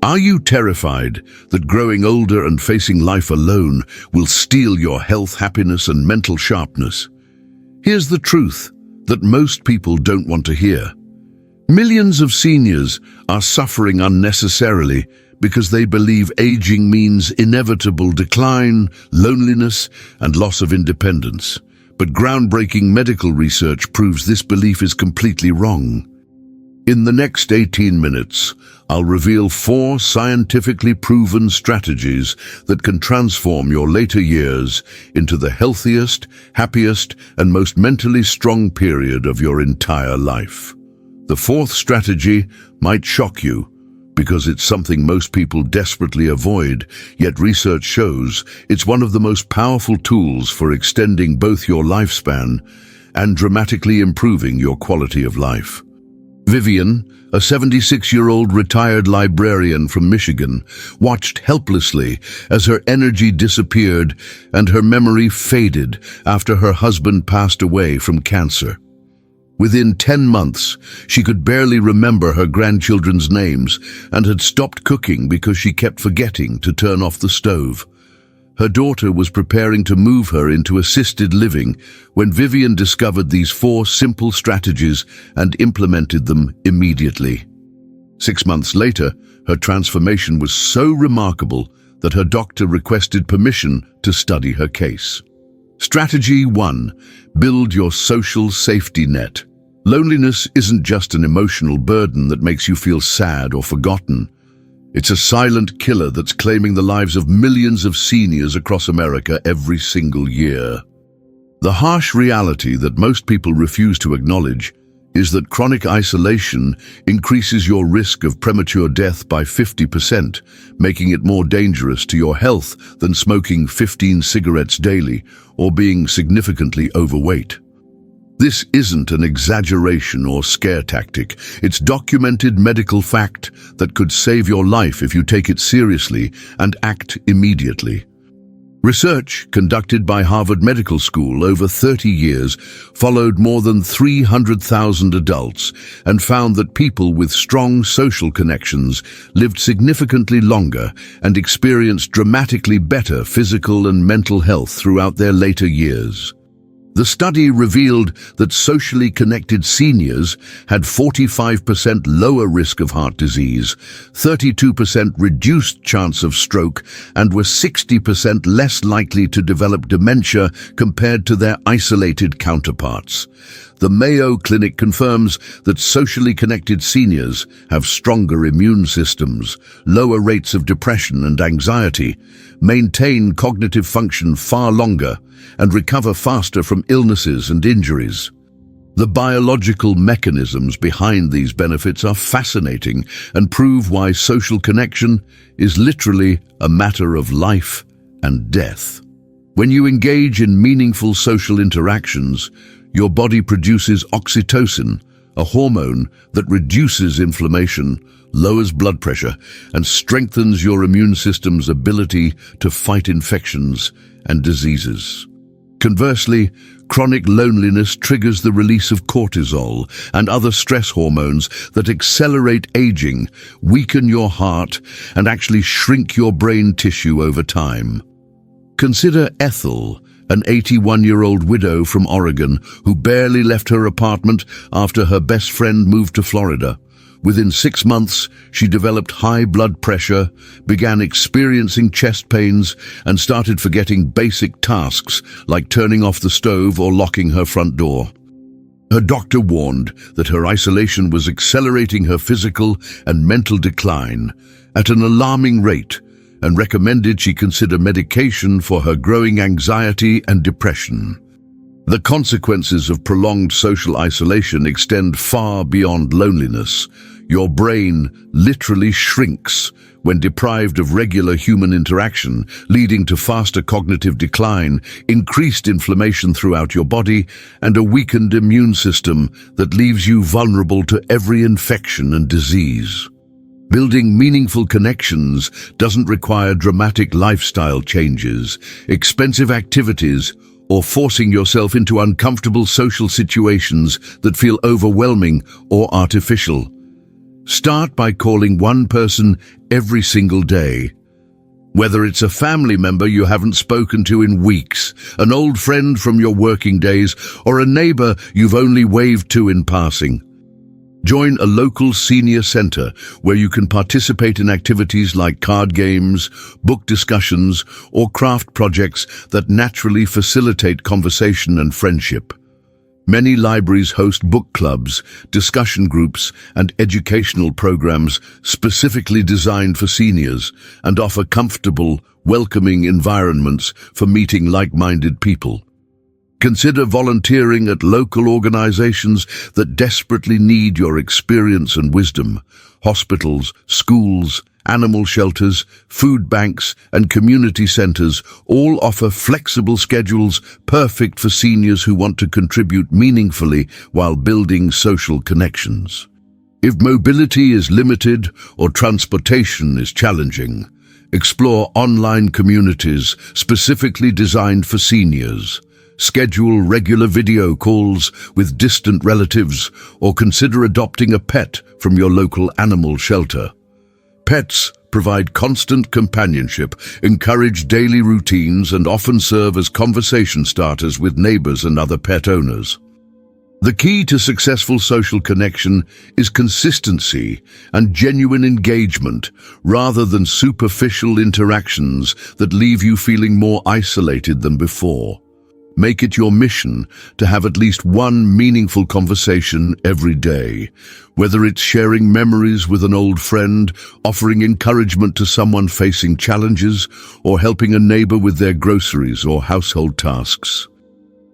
Are you terrified that growing older and facing life alone will steal your health, happiness, and mental sharpness? Here's the truth that most people don't want to hear. Millions of seniors are suffering unnecessarily because they believe aging means inevitable decline, loneliness, and loss of independence. But groundbreaking medical research proves this belief is completely wrong. In the next 18 minutes, I'll reveal 4 scientifically proven strategies that can transform your later years into the healthiest, happiest, and most mentally strong period of your entire life. The 4th strategy might shock you, because it's something most people desperately avoid, yet research shows it's one of the most powerful tools for extending both your lifespan and dramatically improving your quality of life. Vivian, a 76-year-old retired librarian from Michigan, watched helplessly as her energy disappeared and her memory faded after her husband passed away from cancer. Within 10 months, she could barely remember her grandchildren's names and had stopped cooking because she kept forgetting to turn off the stove. Her daughter was preparing to move her into assisted living when Vivian discovered these 4 simple strategies and implemented them immediately. 6 months later, her transformation was so remarkable that her doctor requested permission to study her case. Strategy 1. Build your social safety net. Loneliness isn't just an emotional burden that makes you feel sad or forgotten. It's a silent killer that's claiming the lives of millions of seniors across America every single year. The harsh reality that most people refuse to acknowledge is that chronic isolation increases your risk of premature death by 50%, making it more dangerous to your health than smoking 15 cigarettes daily or being significantly overweight. This isn't an exaggeration or scare tactic. It's documented medical fact that could save your life if you take it seriously and act immediately. Research conducted by Harvard Medical School over 30 years followed more than 300,000 adults and found that people with strong social connections lived significantly longer and experienced dramatically better physical and mental health throughout their later years. The study revealed that socially connected seniors had 45% lower risk of heart disease, 32% reduced chance of stroke, and were 60% less likely to develop dementia compared to their isolated counterparts. The Mayo Clinic confirms that socially connected seniors have stronger immune systems, lower rates of depression and anxiety, maintain cognitive function far longer, and recover faster from illnesses and injuries. The biological mechanisms behind these benefits are fascinating and prove why social connection is literally a matter of life and death. When you engage in meaningful social interactions, your body produces oxytocin, a hormone that reduces inflammation, lowers blood pressure, and strengthens your immune system's ability to fight infections and diseases. Conversely, chronic loneliness triggers the release of cortisol and other stress hormones that accelerate aging, weaken your heart, and actually shrink your brain tissue over time. Consider Ethel, an 81-year-old widow from Oregon who barely left her apartment after her best friend moved to Florida. Within 6 months, she developed high blood pressure, began experiencing chest pains, and started forgetting basic tasks like turning off the stove or locking her front door. Her doctor warned that her isolation was accelerating her physical and mental decline at an alarming rate, and recommended she consider medication for her growing anxiety and depression. The consequences of prolonged social isolation extend far beyond loneliness. Your brain literally shrinks when deprived of regular human interaction, leading to faster cognitive decline, increased inflammation throughout your body, and a weakened immune system that leaves you vulnerable to every infection and disease. Building meaningful connections doesn't require dramatic lifestyle changes, expensive activities, or forcing yourself into uncomfortable social situations that feel overwhelming or artificial. Start by calling one person every single day. Whether it's a family member you haven't spoken to in weeks, an old friend from your working days, or a neighbor you've only waved to in passing. Join a local senior center where you can participate in activities like card games, book discussions, or craft projects that naturally facilitate conversation and friendship. Many libraries host book clubs, discussion groups, and educational programs specifically designed for seniors and offer comfortable, welcoming environments for meeting like-minded people. Consider volunteering at local organizations that desperately need your experience and wisdom. Hospitals, schools, animal shelters, food banks, and community centers all offer flexible schedules perfect for seniors who want to contribute meaningfully while building social connections. If mobility is limited or transportation is challenging, explore online communities specifically designed for seniors. Schedule regular video calls with distant relatives or consider adopting a pet from your local animal shelter. Pets provide constant companionship, encourage daily routines, and often serve as conversation starters with neighbors and other pet owners. The key to successful social connection is consistency and genuine engagement rather than superficial interactions that leave you feeling more isolated than before. Make it your mission to have at least one meaningful conversation every day, whether it's sharing memories with an old friend, offering encouragement to someone facing challenges, or helping a neighbor with their groceries or household tasks.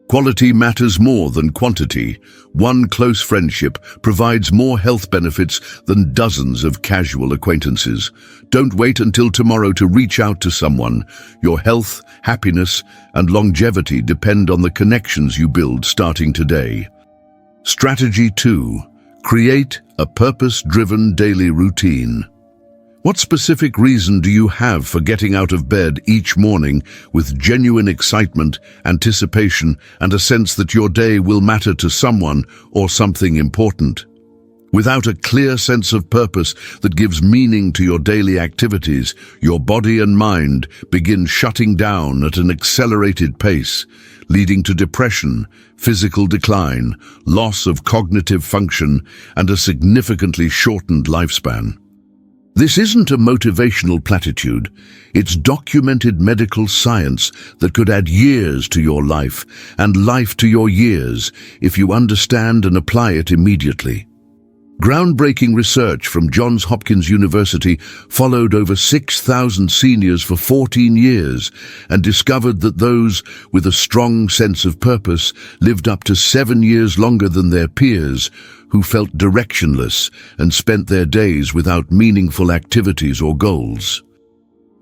Quality matters more than quantity. One close friendship provides more health benefits than dozens of casual acquaintances. Don't wait until tomorrow to reach out to someone. Your health, happiness, and longevity depend on the connections you build starting today. Strategy 2. Create a purpose-driven daily routine. What specific reason do you have for getting out of bed each morning with genuine excitement, anticipation, and a sense that your day will matter to someone or something important? Without a clear sense of purpose that gives meaning to your daily activities, your body and mind begin shutting down at an accelerated pace, leading to depression, physical decline, loss of cognitive function, and a significantly shortened lifespan. This isn't a motivational platitude. It's documented medical science that could add years to your life and life to your years if you understand and apply it immediately. Groundbreaking research from Johns Hopkins University followed over 6,000 seniors for 14 years and discovered that those with a strong sense of purpose lived up to 7 years longer than their peers who felt directionless and spent their days without meaningful activities or goals.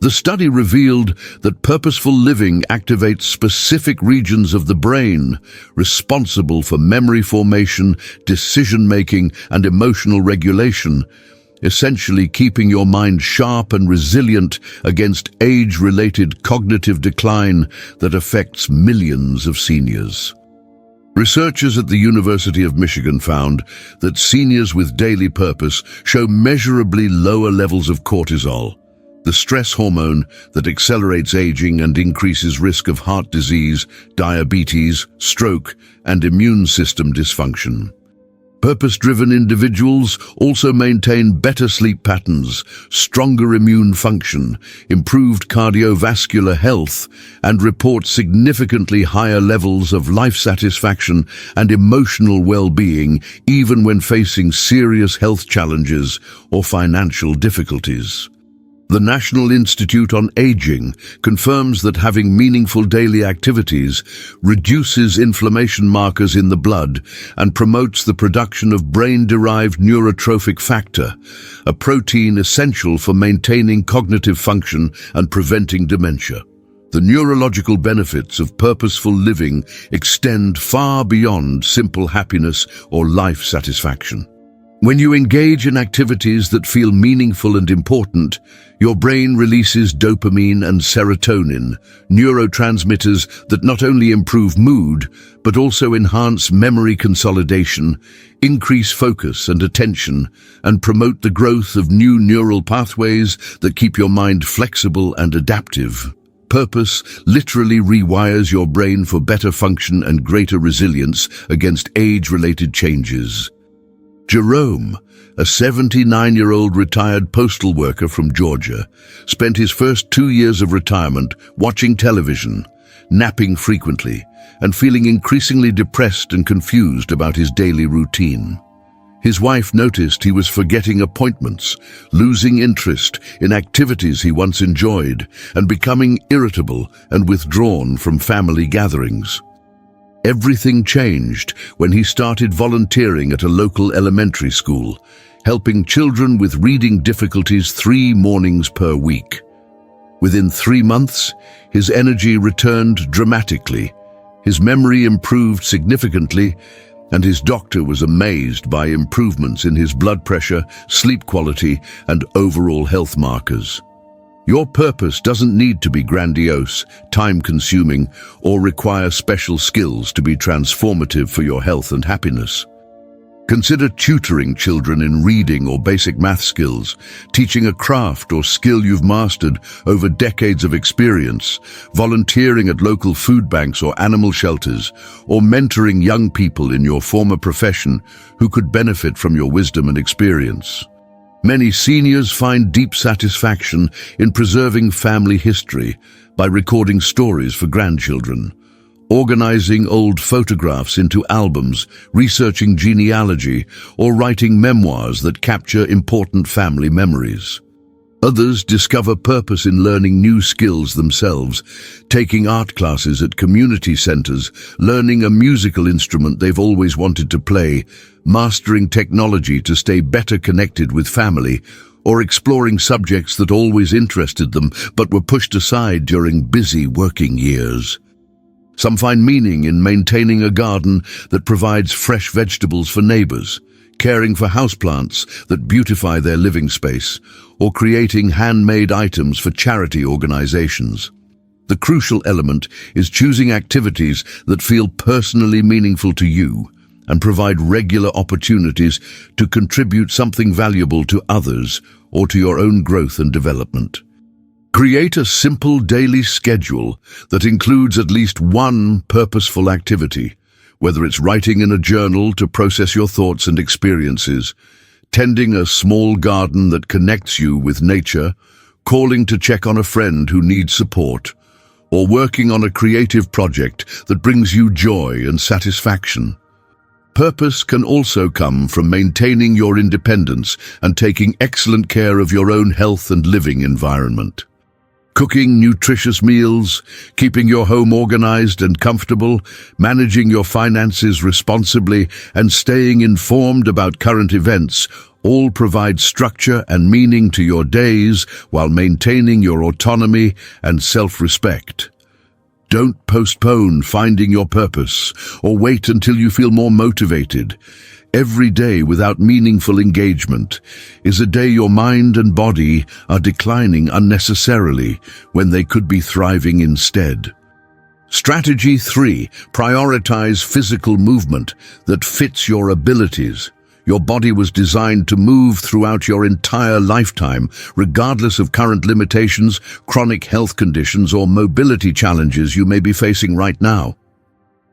The study revealed that purposeful living activates specific regions of the brain responsible for memory formation, decision-making, and emotional regulation, essentially keeping your mind sharp and resilient against age-related cognitive decline that affects millions of seniors. Researchers at the University of Michigan found that seniors with daily purpose show measurably lower levels of cortisol, the stress hormone that accelerates aging and increases risk of heart disease, diabetes, stroke, and immune system dysfunction. Purpose-driven individuals also maintain better sleep patterns, stronger immune function, improved cardiovascular health, and report significantly higher levels of life satisfaction and emotional well-being even when facing serious health challenges or financial difficulties. The National Institute on Aging confirms that having meaningful daily activities reduces inflammation markers in the blood and promotes the production of brain-derived neurotrophic factor, a protein essential for maintaining cognitive function and preventing dementia. The neurological benefits of purposeful living extend far beyond simple happiness or life satisfaction. When you engage in activities that feel meaningful and important, your brain releases dopamine and serotonin, neurotransmitters that not only improve mood, but also enhance memory consolidation, increase focus and attention, and promote the growth of new neural pathways that keep your mind flexible and adaptive. Purpose literally rewires your brain for better function and greater resilience against age-related changes. Jerome, a 79-year-old retired postal worker from Georgia, spent his first 2 years of retirement watching television, napping frequently, and feeling increasingly depressed and confused about his daily routine. His wife noticed he was forgetting appointments, losing interest in activities he once enjoyed, and becoming irritable and withdrawn from family gatherings. Everything changed when he started volunteering at a local elementary school, helping children with reading difficulties 3 mornings per week. Within 3 months, his energy returned dramatically, his memory improved significantly, and his doctor was amazed by improvements in his blood pressure, sleep quality, and overall health markers. Your purpose doesn't need to be grandiose, time-consuming, or require special skills to be transformative for your health and happiness. Consider tutoring children in reading or basic math skills, teaching a craft or skill you've mastered over decades of experience, volunteering at local food banks or animal shelters, or mentoring young people in your former profession who could benefit from your wisdom and experience. Many seniors find deep satisfaction in preserving family history by recording stories for grandchildren, organizing old photographs into albums, researching genealogy, or writing memoirs that capture important family memories. Others discover purpose in learning new skills themselves, taking art classes at community centers, learning a musical instrument they've always wanted to play, mastering technology to stay better connected with family, or exploring subjects that always interested them but were pushed aside during busy working years. Some find meaning in maintaining a garden that provides fresh vegetables for neighbors, caring for houseplants that beautify their living space, or creating handmade items for charity organizations. The crucial element is choosing activities that feel personally meaningful to you and provide regular opportunities to contribute something valuable to others or to your own growth and development. Create a simple daily schedule that includes at least one purposeful activity, whether it's writing in a journal to process your thoughts and experiences, tending a small garden that connects you with nature, calling to check on a friend who needs support, or working on a creative project that brings you joy and satisfaction. Purpose can also come from maintaining your independence and taking excellent care of your own health and living environment. Cooking nutritious meals, keeping your home organized and comfortable, managing your finances responsibly, and staying informed about current events all provide structure and meaning to your days while maintaining your autonomy and self-respect. Don't postpone finding your purpose or wait until you feel more motivated. Every day without meaningful engagement is a day your mind and body are declining unnecessarily when they could be thriving instead. Strategy 3. Prioritize physical movement that fits your abilities. Your body was designed to move throughout your entire lifetime, regardless of current limitations, chronic health conditions, or mobility challenges you may be facing right now.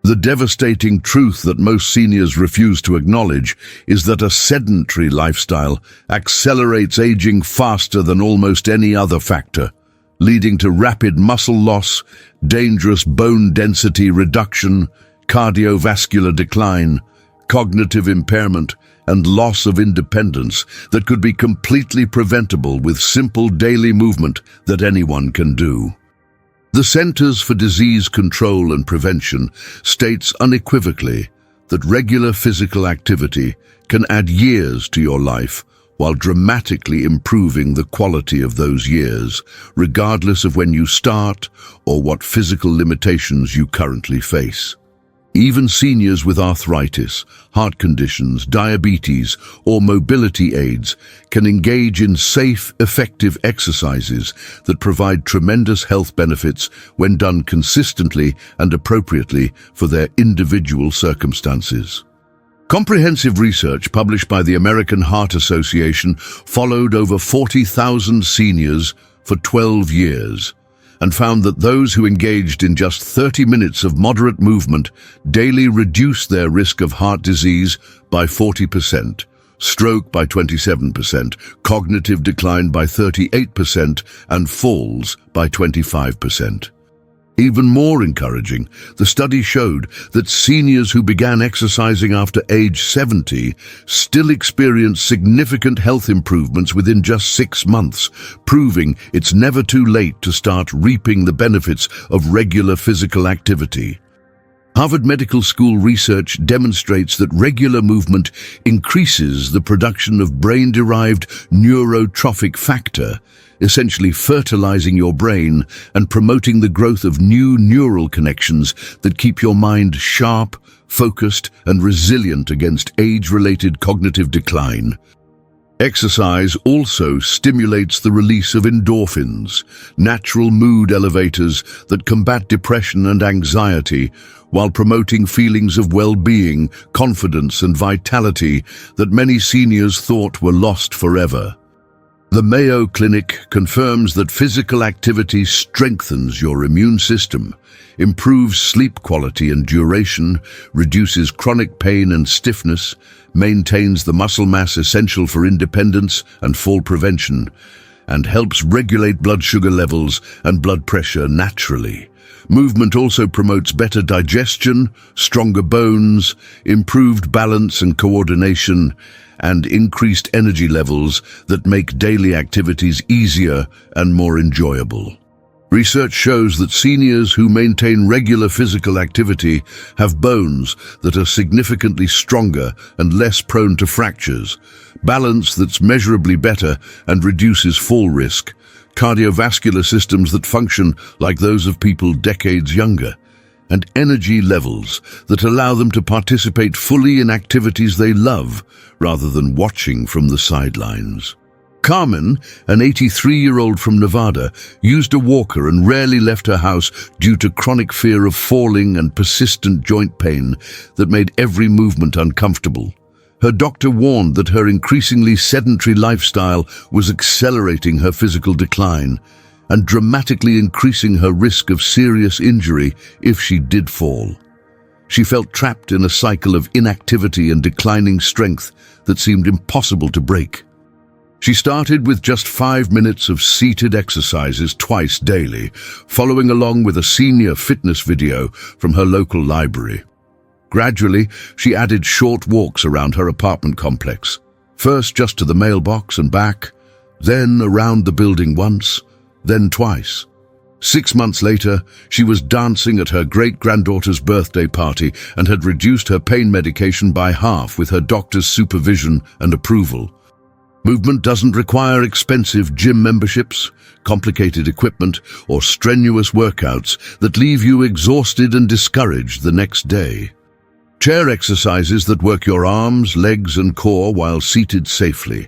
The devastating truth that most seniors refuse to acknowledge is that a sedentary lifestyle accelerates aging faster than almost any other factor, leading to rapid muscle loss, dangerous bone density reduction, cardiovascular decline, cognitive impairment, and loss of independence that could be completely preventable with simple daily movement that anyone can do. The Centers for Disease Control and Prevention states unequivocally that regular physical activity can add years to your life while dramatically improving the quality of those years, regardless of when you start or what physical limitations you currently face. Even seniors with arthritis, heart conditions, diabetes, or mobility aids can engage in safe, effective exercises that provide tremendous health benefits when done consistently and appropriately for their individual circumstances. Comprehensive research published by the American Heart Association followed over 40,000 seniors for 12 years and found that those who engaged in just 30 minutes of moderate movement daily reduced their risk of heart disease by 40%, stroke by 27%, cognitive decline by 38%, and falls by 25%. Even more encouraging, the study showed that seniors who began exercising after age 70 still experienced significant health improvements within just 6 months, proving it's never too late to start reaping the benefits of regular physical activity. Harvard Medical School research demonstrates that regular movement increases the production of brain-derived neurotrophic factor, essentially fertilizing your brain and promoting the growth of new neural connections that keep your mind sharp, focused, and resilient against age-related cognitive decline. Exercise also stimulates the release of endorphins, natural mood elevators that combat depression and anxiety, while promoting feelings of well-being, confidence, and vitality that many seniors thought were lost forever. The Mayo Clinic confirms that physical activity strengthens your immune system, improves sleep quality and duration, reduces chronic pain and stiffness, maintains the muscle mass essential for independence and fall prevention, and helps regulate blood sugar levels and blood pressure naturally. Movement also promotes better digestion, stronger bones, improved balance and coordination, and increased energy levels that make daily activities easier and more enjoyable. Research shows that seniors who maintain regular physical activity have bones that are significantly stronger and less prone to fractures, balance that's measurably better and reduces fall risk, cardiovascular systems that function like those of people decades younger, and energy levels that allow them to participate fully in activities they love rather than watching from the sidelines. Carmen, an 83-year-old from Nevada, used a walker and rarely left her house due to chronic fear of falling and persistent joint pain that made every movement uncomfortable. Her doctor warned that her increasingly sedentary lifestyle was accelerating her physical decline and dramatically increasing her risk of serious injury if she did fall. She felt trapped in a cycle of inactivity and declining strength that seemed impossible to break. She started with just 5 minutes of seated exercises twice daily, following along with a senior fitness video from her local library. Gradually, she added short walks around her apartment complex, first just to the mailbox and back, then around the building once, then twice. 6 months later, she was dancing at her great-granddaughter's birthday party and had reduced her pain medication by half with her doctor's supervision and approval. Movement doesn't require expensive gym memberships, complicated equipment, or strenuous workouts that leave you exhausted and discouraged the next day. Chair exercises that work your arms, legs, and core while seated safely.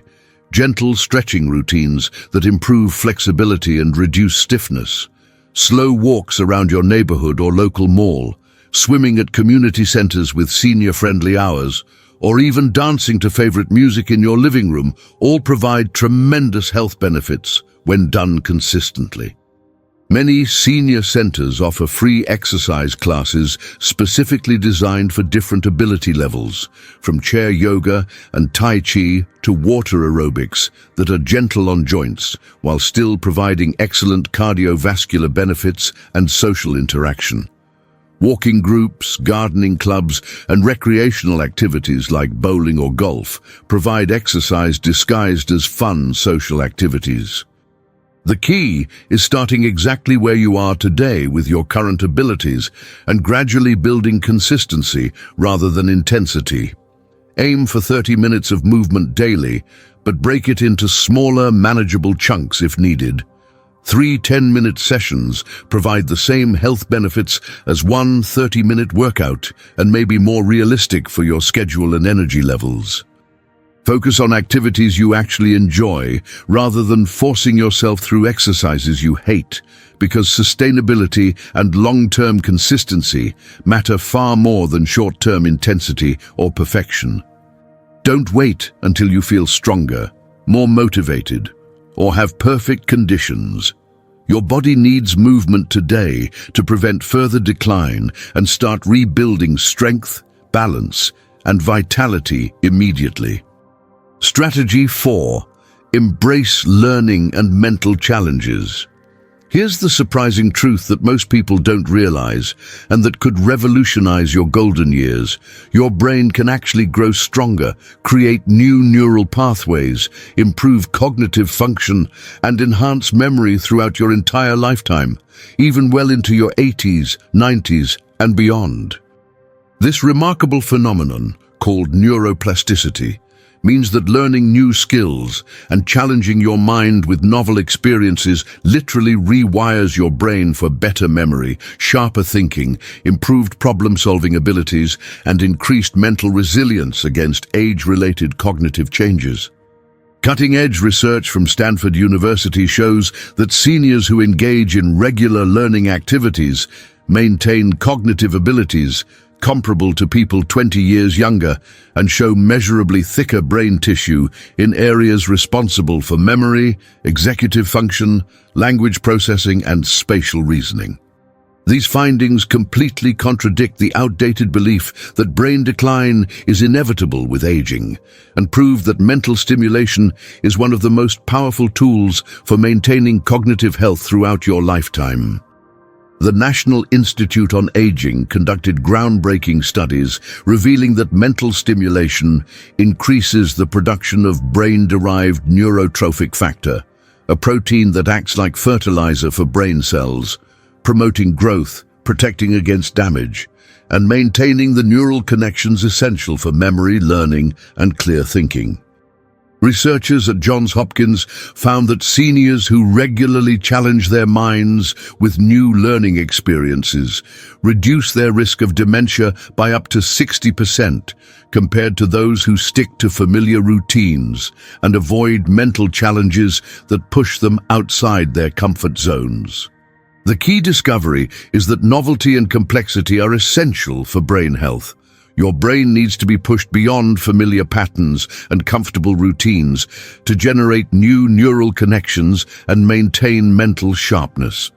Gentle stretching routines that improve flexibility and reduce stiffness. Slow walks around your neighborhood or local mall. Swimming at community centers with senior-friendly hours, or even dancing to favorite music in your living room, all provide tremendous health benefits when done consistently. Many senior centers offer free exercise classes specifically designed for different ability levels, from chair yoga and tai chi to water aerobics that are gentle on joints while still providing excellent cardiovascular benefits and social interaction. Walking groups, gardening clubs, and recreational activities like bowling or golf provide exercise disguised as fun social activities. The key is starting exactly where you are today with your current abilities and gradually building consistency rather than intensity. Aim for 30 minutes of movement daily, but break it into smaller, manageable chunks if needed. 3 10-minute sessions provide the same health benefits as one 30-minute workout and may be more realistic for your schedule and energy levels. Focus on activities you actually enjoy rather than forcing yourself through exercises you hate, because sustainability and long-term consistency matter far more than short-term intensity or perfection. Don't wait until you feel stronger, more motivated, or have perfect conditions. Your body needs movement today to prevent further decline and start rebuilding strength, balance, and vitality immediately. Strategy 4. Embrace learning and mental challenges. Here's the surprising truth that most people don't realize, and that could revolutionize your golden years. Your brain can actually grow stronger, create new neural pathways, improve cognitive function, and enhance memory throughout your entire lifetime, even well into your 80s, 90s, and beyond. This remarkable phenomenon, called neuroplasticity, means that learning new skills and challenging your mind with novel experiences literally rewires your brain for better memory, sharper thinking, improved problem-solving abilities, and increased mental resilience against age-related cognitive changes. Cutting-edge research from Stanford University shows that seniors who engage in regular learning activities maintain cognitive abilities comparable to people 20 years younger and show measurably thicker brain tissue in areas responsible for memory, executive function, language processing, and spatial reasoning. These findings completely contradict the outdated belief that brain decline is inevitable with aging and prove that mental stimulation is one of the most powerful tools for maintaining cognitive health throughout your lifetime. The National Institute on Aging conducted groundbreaking studies revealing that mental stimulation increases the production of brain-derived neurotrophic factor, a protein that acts like fertilizer for brain cells, promoting growth, protecting against damage, and maintaining the neural connections essential for memory, learning, and clear thinking. Researchers at Johns Hopkins found that seniors who regularly challenge their minds with new learning experiences reduce their risk of dementia by up to 60% compared to those who stick to familiar routines and avoid mental challenges that push them outside their comfort zones. The key discovery is that novelty and complexity are essential for brain health. Your brain needs to be pushed beyond familiar patterns and comfortable routines to generate new neural connections and maintain mental sharpness.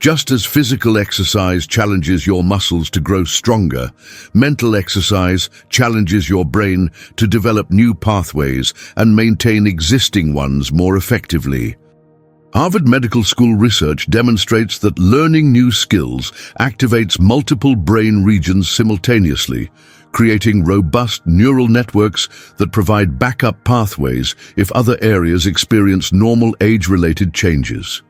Just as physical exercise challenges your muscles to grow stronger, mental exercise challenges your brain to develop new pathways and maintain existing ones more effectively. Harvard Medical School research demonstrates that learning new skills activates multiple brain regions simultaneously, creating robust neural networks that provide backup pathways if other areas experience normal age-related changes.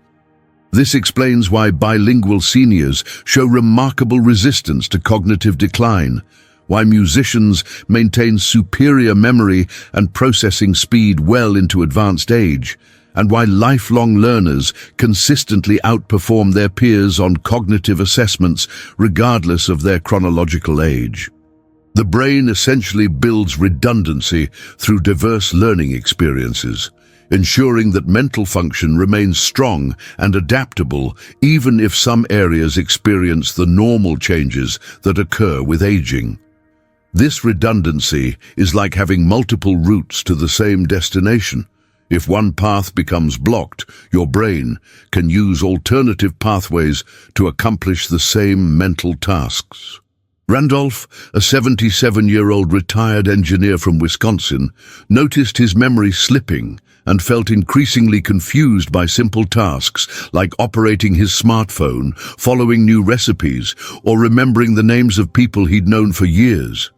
This explains why bilingual seniors show remarkable resistance to cognitive decline, why musicians maintain superior memory and processing speed well into advanced age, and why lifelong learners consistently outperform their peers on cognitive assessments regardless of their chronological age. The brain essentially builds redundancy through diverse learning experiences, ensuring that mental function remains strong and adaptable even if some areas experience the normal changes that occur with aging. This redundancy is like having multiple routes to the same destination. If one path becomes blocked, your brain can use alternative pathways to accomplish the same mental tasks. Randolph, a 77-year-old retired engineer from Wisconsin, noticed his memory slipping and felt increasingly confused by simple tasks like operating his smartphone, following new recipes, or remembering the names of people he'd known for years.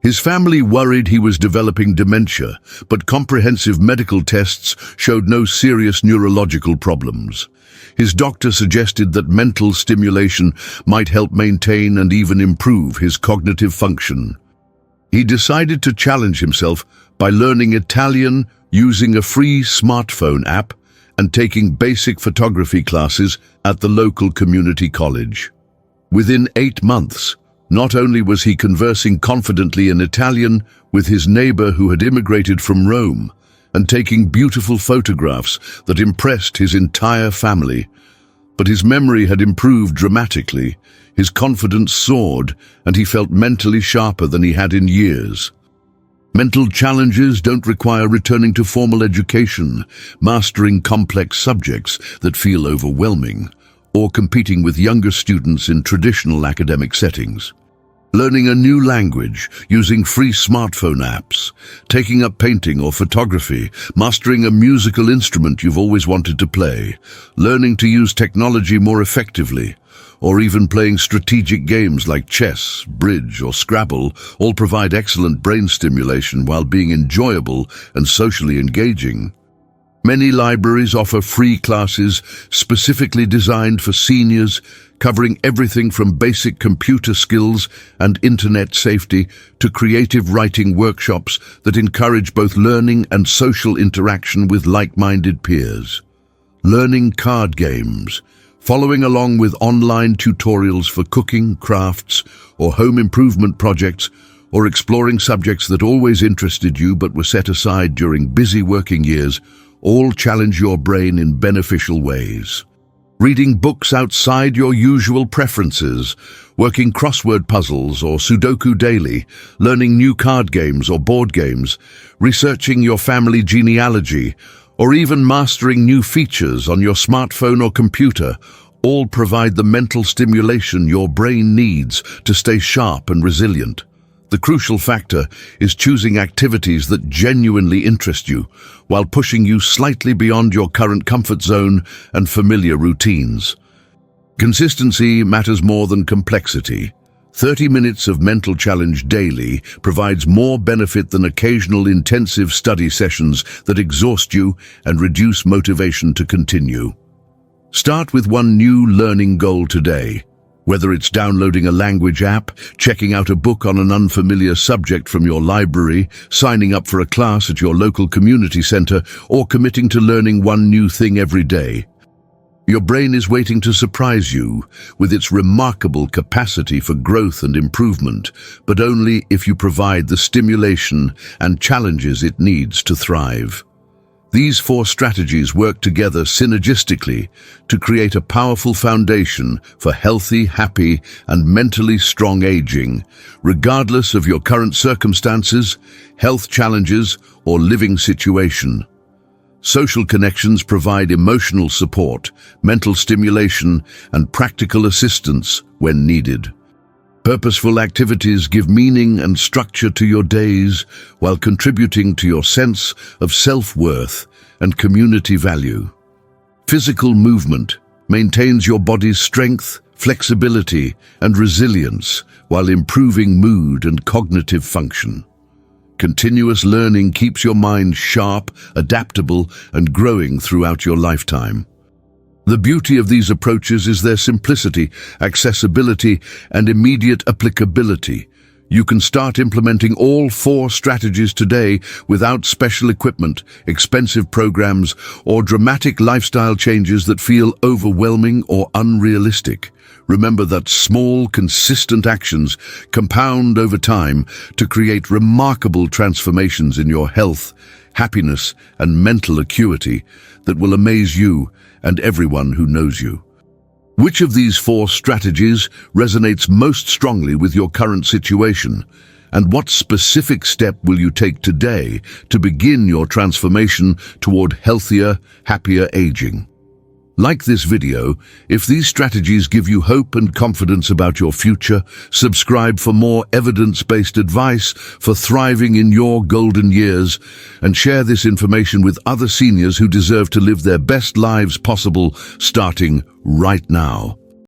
His family worried he was developing dementia, but comprehensive medical tests showed no serious neurological problems. His doctor suggested that mental stimulation might help maintain and even improve his cognitive function. He decided to challenge himself by learning Italian using a free smartphone app and taking basic photography classes at the local community college. Within 8 months, not only was he conversing confidently in Italian with his neighbor who had immigrated from Rome and taking beautiful photographs that impressed his entire family, but his memory had improved dramatically, his confidence soared, and he felt mentally sharper than he had in years. Mental challenges don't require returning to formal education, mastering complex subjects that feel overwhelming, or competing with younger students in traditional academic settings. Learning a new language, using free smartphone apps, taking up painting or photography, mastering a musical instrument you've always wanted to play, learning to use technology more effectively, or even playing strategic games like chess, bridge, or Scrabble all provide excellent brain stimulation while being enjoyable and socially engaging. Many libraries offer free classes specifically designed for seniors, covering everything from basic computer skills and internet safety to creative writing workshops that encourage both learning and social interaction with like-minded peers. Learning card games, following along with online tutorials for cooking, crafts, or home improvement projects, or exploring subjects that always interested you but were set aside during busy working years, all challenge your brain in beneficial ways. Reading books outside your usual preferences, working crossword puzzles or Sudoku daily, learning new card games or board games, researching your family genealogy, or even mastering new features on your smartphone or computer, all provide the mental stimulation your brain needs to stay sharp and resilient. The crucial factor is choosing activities that genuinely interest you, while pushing you slightly beyond your current comfort zone and familiar routines. Consistency matters more than complexity. 30 minutes of mental challenge daily provides more benefit than occasional intensive study sessions that exhaust you and reduce motivation to continue. Start with one new learning goal today. Whether it's downloading a language app, checking out a book on an unfamiliar subject from your library, signing up for a class at your local community center, or committing to learning one new thing every day. Your brain is waiting to surprise you with its remarkable capacity for growth and improvement, but only if you provide the stimulation and challenges it needs to thrive. These 4 strategies work together synergistically to create a powerful foundation for healthy, happy, and mentally strong aging, regardless of your current circumstances, health challenges, or living situation. Social connections provide emotional support, mental stimulation, and practical assistance when needed. Purposeful activities give meaning and structure to your days while contributing to your sense of self-worth and community value. Physical movement maintains your body's strength, flexibility, and resilience while improving mood and cognitive function. Continuous learning keeps your mind sharp, adaptable, and growing throughout your lifetime. The beauty of these approaches is their simplicity, accessibility, and immediate applicability. You can start implementing all 4 strategies today without special equipment, expensive programs, or dramatic lifestyle changes that feel overwhelming or unrealistic. Remember that small, consistent actions compound over time to create remarkable transformations in your health, happiness, and mental acuity that will amaze you and everyone who knows you. Which of these 4 strategies resonates most strongly with your current situation? And what specific step will you take today to begin your transformation toward healthier, happier aging? Like this video, if these strategies give you hope and confidence about your future, subscribe for more evidence-based advice for thriving in your golden years, and share this information with other seniors who deserve to live their best lives possible starting right now.